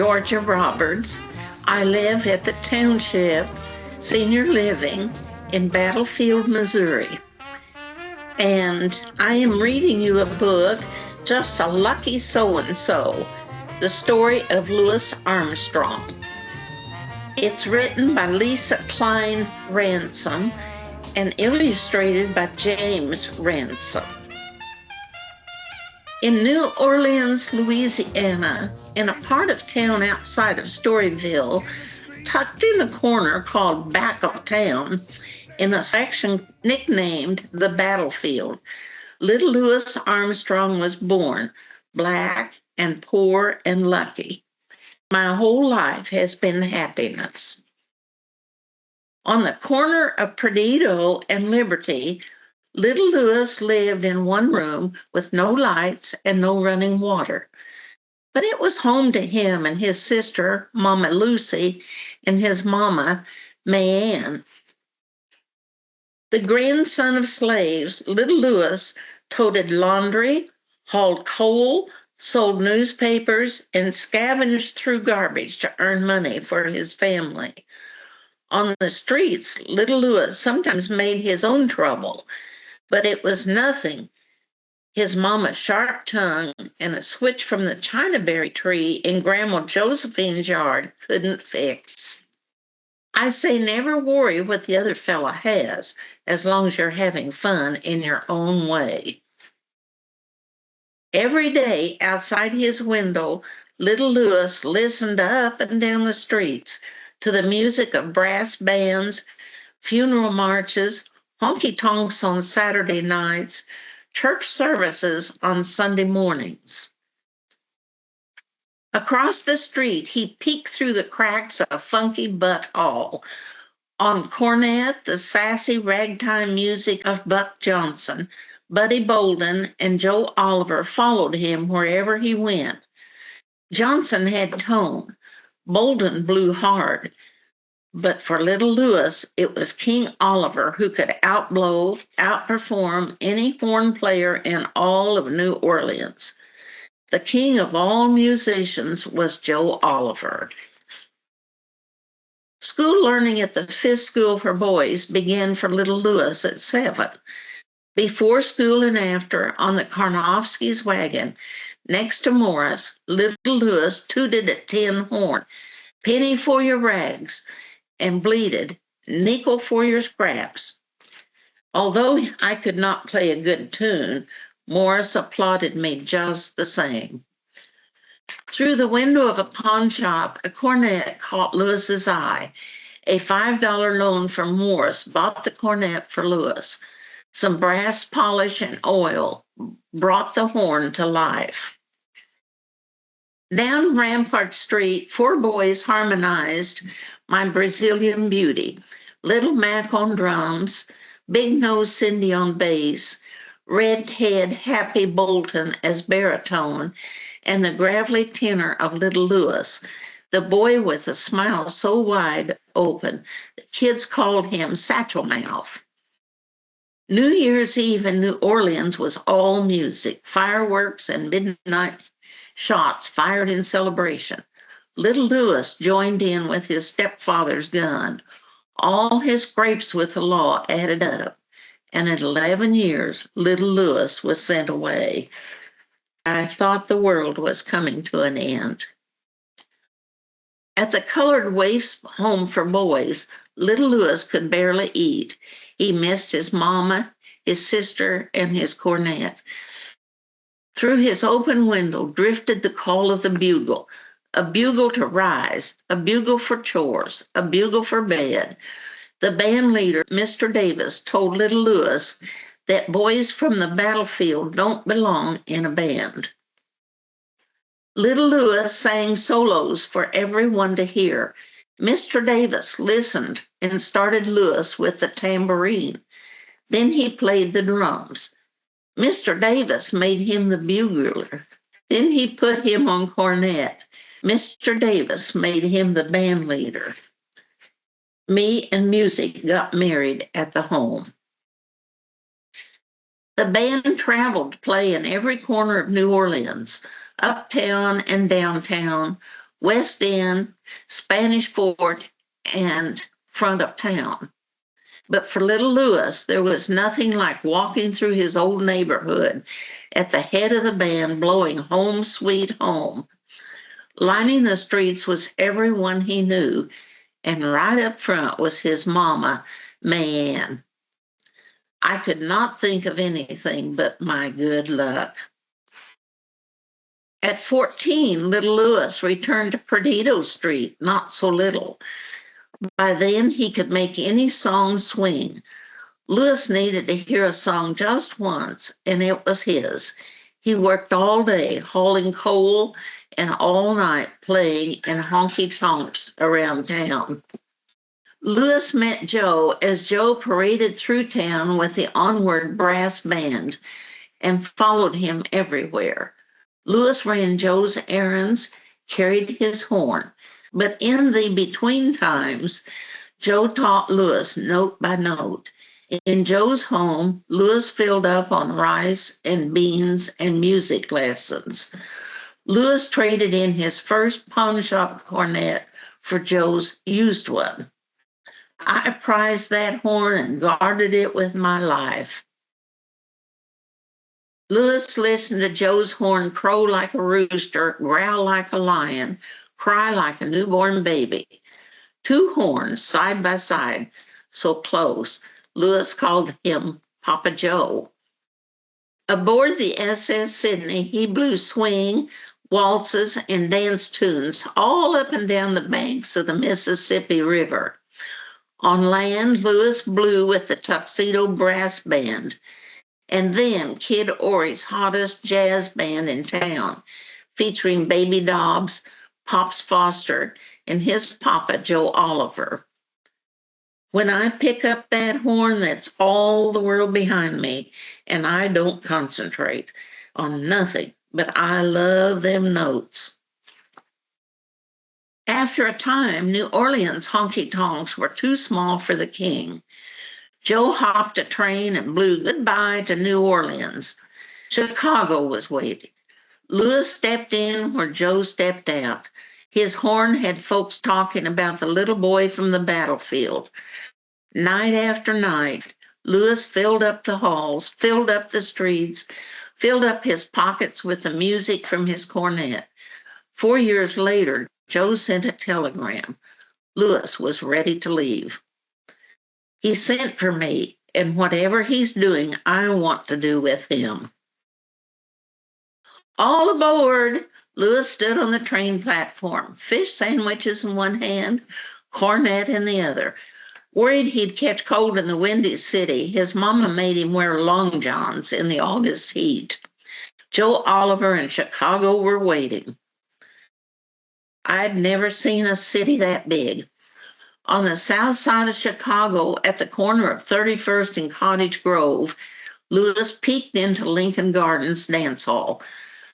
Georgia Roberts. I live at the Township Senior Living in Battlefield, Missouri. And I am reading you a book, Just a Lucky So-and-So, the story of Louis Armstrong. It's written by Lesa Cline-Ransome and illustrated by James Ransom. In New Orleans, Louisiana, in a part of town outside of Storyville, tucked in a corner called Back of Town, in a section nicknamed the Battlefield, little Louis Armstrong was born, Black and poor and lucky. My whole life has been happiness. On the corner of Perdido and Liberty, little Louis lived in one room with no lights and no running water. But it was home to him and his sister, Mama Lucy, and his mama, Mayanne. The grandson of slaves, little Louis toted laundry, hauled coal, sold newspapers, and scavenged through garbage to earn money for his family. On the streets, little Louis sometimes made his own trouble, but it was nothing his mama's sharp tongue and a switch from the chinaberry tree in Grandma Josephine's yard couldn't fix. I say never worry what the other fella has, as long as you're having fun in your own way. Every day outside his window, little Louis listened up and down the streets to the music of brass bands, funeral marches, honky-tonks on Saturday nights, church services on Sunday mornings. Across the street, he peeked through the cracks of Funky Butt Hall. On cornet, the sassy ragtime music of Buck Johnson, Buddy Bolden, and Joe Oliver followed him wherever he went. Johnson had tone. Bolden blew hard. But for little Louis, it was King Oliver who could outperform any horn player in all of New Orleans. The king of all musicians was Joe Oliver. School learning at the Fifth School for Boys began for little Louis at 7. Before school and after, on the Karnofsky's wagon, next to Morris, little Louis tooted a tin horn, penny for your rags, and bleated, nickel for your scraps. Although I could not play a good tune, Morris applauded me just the same. Through the window of a pawn shop, a cornet caught Louis's eye. A $5 loan from Morris bought the cornet for Louis. Some brass polish and oil brought the horn to life. Down Rampart Street, 4 boys harmonized My Brazilian Beauty, Little Mac on drums, Big Nose Cindy on bass, Redhead Happy Bolton as baritone, and the gravelly tenor of little Louis, the boy with a smile so wide open, the kids called him Satchel Mouth. New Year's Eve in New Orleans was all music, fireworks and midnight shots fired in celebration. Little Louis joined in with his stepfather's gun. All his scrapes with the law added up, and at 11 years, little Louis was sent away. I thought the world was coming to an end. At the Colored Waif's Home for Boys, little Louis could barely eat. He missed his mama, his sister, and his cornet. Through his open window drifted the call of the bugle, a bugle to rise, a bugle for chores, a bugle for bed. The band leader, Mr. Davis, told little Louis that boys from the battlefield don't belong in a band. Little Louis sang solos for everyone to hear. Mr. Davis listened and started Louis with the tambourine. Then he played the drums. Mr. Davis made him the bugler. Then he put him on cornet. Mr. Davis made him the band leader. Me and music got married at the home. The band traveled to play in every corner of New Orleans, uptown and downtown, West End, Spanish Fort, and front of town. But for little Louis, there was nothing like walking through his old neighborhood at the head of the band blowing Home Sweet Home. Lining the streets was everyone he knew, and right up front was his mama, Mayanne. I could not think of anything but my good luck. At 14, little Louis returned to Perdido Street, not so little. By then, he could make any song swing. Louis needed to hear a song just once, and it was his. He worked all day hauling coal and all night playing in honky-tonks around town. Louis met Joe as Joe paraded through town with the Onward Brass Band and followed him everywhere. Louis ran Joe's errands, carried his horn, but in the between times, Joe taught Louis note by note. In Joe's home, Louis filled up on rice and beans and music lessons. Louis traded in his first pawn shop cornet for Joe's used one. I prized that horn and guarded it with my life. Louis listened to Joe's horn crow like a rooster, growl like a lion, cry like a newborn baby. Two horns side by side, so close, Louis called him Papa Joe. Aboard the SS Sydney, he blew swing, waltzes, and dance tunes all up and down the banks of the Mississippi River. On land, Louis blew with the Tuxedo Brass Band, and then Kid Ory's hottest jazz band in town, featuring Baby Dobbs, Pops Foster, and his papa, Joe Oliver. When I pick up that horn, that's all the world behind me, and I don't concentrate on nothing, but I love them notes. After a time, New Orleans honky-tonks were too small for the king. Joe hopped a train and blew goodbye to New Orleans. Chicago was waiting. Louis stepped in where Joe stepped out. His horn had folks talking about the little boy from the battlefield. Night after night, Louis filled up the halls, filled up the streets, filled up his pockets with the music from his cornet. 4 years later, Joe sent a telegram. Louis was ready to leave. He sent for me, and whatever he's doing, I want to do with him. All aboard! Louis stood on the train platform, fish sandwiches in one hand, cornet in the other. Worried he'd catch cold in the windy city, his mama made him wear long johns in the August heat. Joe Oliver and Chicago were waiting. I'd never seen a city that big. On the south side of Chicago, at the corner of 31st and Cottage Grove, Louis peeked into Lincoln Gardens Dance Hall.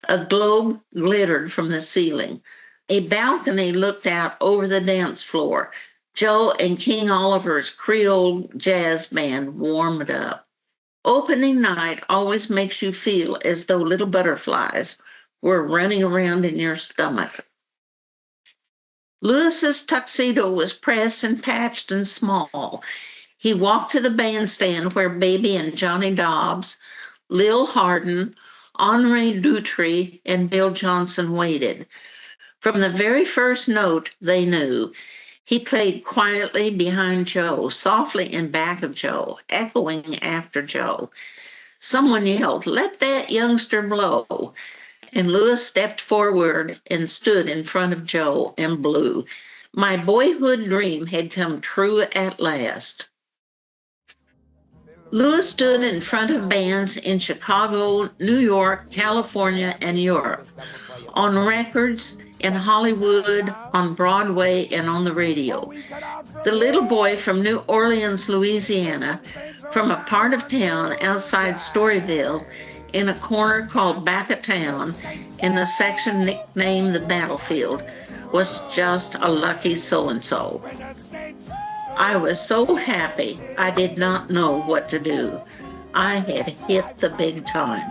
A globe glittered from the ceiling. A balcony looked out over the dance floor. Joe and King Oliver's Creole jazz band warmed up. Opening night always makes you feel as though little butterflies were running around in your stomach. Louis's tuxedo was pressed and patched and small. He walked to the bandstand where Baby and Johnny Dobbs, Lil Hardin, Henri Dutry, and Bill Johnson waited. From the very first note, they knew. He played quietly behind Joe, softly in back of Joe, echoing after Joe. Someone yelled, "Let that youngster blow." And Louis stepped forward and stood in front of Joe and blew. My boyhood dream had come true at last. Louis stood in front of bands in Chicago, New York, California, and Europe, on records, in Hollywood, on Broadway, and on the radio. The little boy from New Orleans, Louisiana, from a part of town outside Storyville, in a corner called Back of Town, in a section nicknamed the Battlefield, was just a lucky so-and-so. I was so happy I did not know what to do. I had hit the big time.